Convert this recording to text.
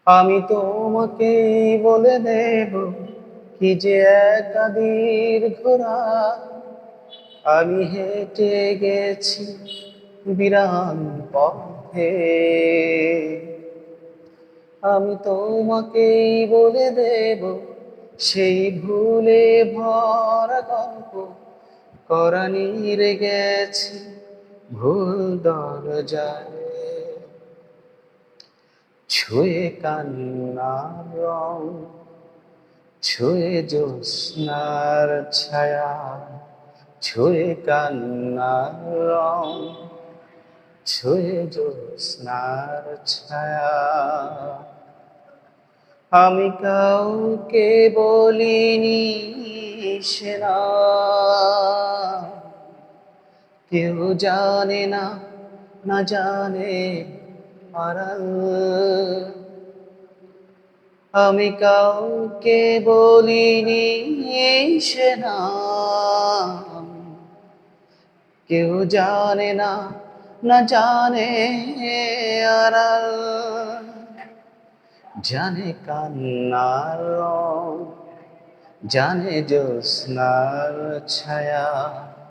আমি তোমাকে বলে দেব কি যে একা দীর্ঘ রাত আমি হেঁটে গেছি বিরান পথে। আমি তোমাকেই বলে দেব সেই ভুলে ভরা গল্প করানিরে গেছি ভুল দরজায়। ছুঁয়ে কান্নার রং, ছুঁয়ে জ্যোৎস্নার ছায়া, ছুঁয়ে কান্নার রং, ছুঁয়ে জ্যোৎস্নার ছায়া। আমি কাউকে বলিনি সে না, কেউ জানে না, না জানে আড়াল। আমি কাউকে বলিনি সে নাম, কেউ জানে না, না জানে আড়াল। জানে কান্নার রং, জানে জ্যোৎস্নার ছায়া।